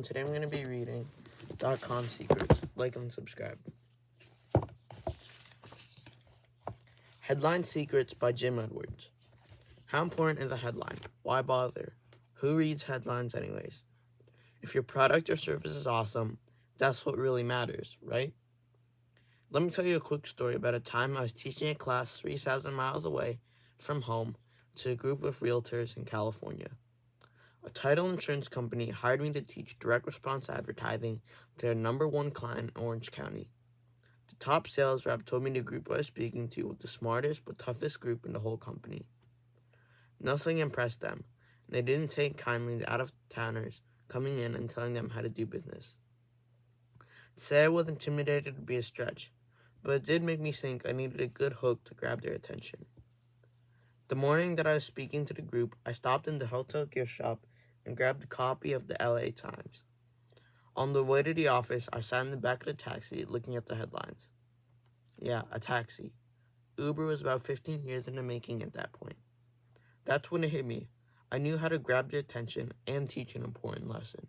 Today I'm going to be reading Dotcom Secrets. Like and subscribe. Headline Secrets by Jim Edwards. How important is a headline? Why bother? Who reads headlines anyways? If your product or service is awesome, that's what really matters, right? Let me tell you a quick story about a time I was teaching a class 3,000 miles away from home to a group of realtors in California. A title insurance company hired me to teach direct response advertising to their #1 client in Orange County. The top sales rep told me the group I was speaking to was the smartest but toughest group in the whole company. Nothing impressed them, and they didn't take kindly to out-of-towners coming in and telling them how to do business. To say I was intimidated would be a stretch, but it did make me think I needed a good hook to grab their attention. The morning that I was speaking to the group, I stopped in the hotel gift shop and grabbed a copy of the LA Times. On the way to the office, I sat in the back of the taxi looking at the headlines. Yeah, a taxi. Uber was about 15 years in the making at that point. That's when it hit me. I knew how to grab their attention and teach an important lesson.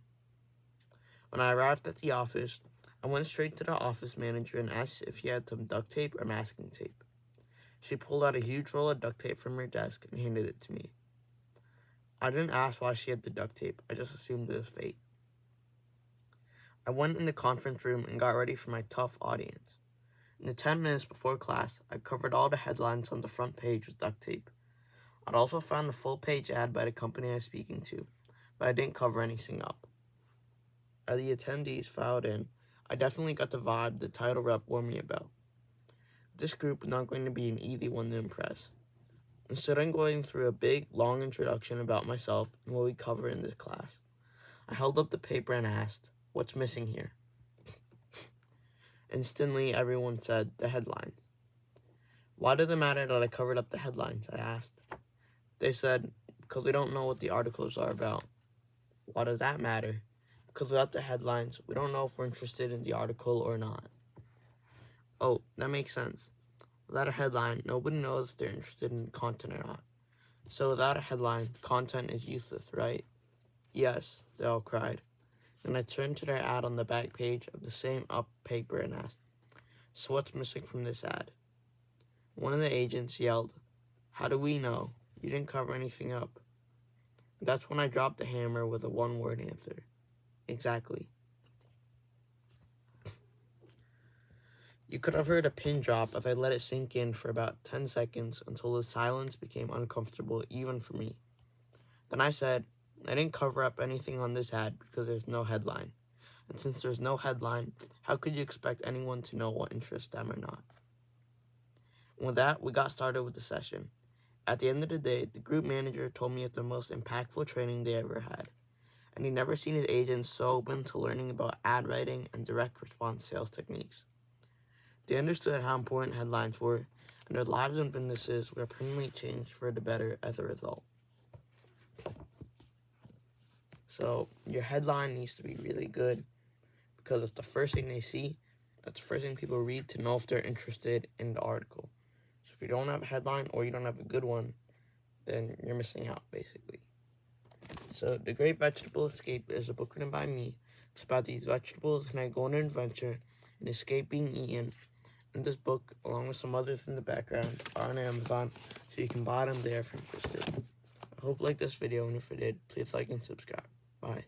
When I arrived at the office, I went straight to the office manager and asked if he had some duct tape or masking tape. She pulled out a huge roll of duct tape from her desk and handed it to me. I didn't ask why she had the duct tape. I just assumed it was fate. I went in the conference room and got ready for my tough audience. In the 10 minutes before class, I covered all the headlines on the front page with duct tape. I'd also found the full-page ad by the company I was speaking to, but I didn't cover anything up. As the attendees filed in, I definitely got the vibe the title rep warned me about. This group was not going to be an easy one to impress. Instead of going through a big, long introduction about myself and what we cover in this class, I held up the paper and asked, "What's missing here?" Instantly, everyone said, "The headlines." "Why did it matter that I covered up the headlines?" I asked. They said, "Because we don't know what the articles are about." "Why does that matter?" "Because without the headlines, we don't know if we're interested in the article or not." "Oh, that makes sense. Without a headline, nobody knows if they're interested in content or not. So without a headline, content is useless, right?" "Yes," they all cried. Then I turned to their ad on the back page of the same up paper and asked, "So what's missing from this ad?" One of the agents yelled, "How do we know? You didn't cover anything up." That's when I dropped the hammer with a one-word answer. Exactly. You could have heard a pin drop if I let it sink in for about 10 seconds until the silence became uncomfortable even for me. Then I said, "I didn't cover up anything on this ad because there's no headline. And since there's no headline, how could you expect anyone to know what interests them or not?" And with that, we got started with the session. At the end of the day, the group manager told me it's the most impactful training they ever had, and he'd never seen his agents so open to learning about ad writing and direct response sales techniques. They understood how important headlines were, and their lives and businesses were permanently changed for the better as a result. So your headline needs to be really good because it's the first thing they see. That's the first thing people read to know if they're interested in the article. So if you don't have a headline or you don't have a good one, then you're missing out, basically. So The Great Vegetable Escape is a book written by me. It's about these vegetables and I go on an adventure and escape being eaten. And this book, along with some others in the background, are on Amazon, so you can buy them there if you're interested. I hope you liked this video, and if you did, please like and subscribe. Bye.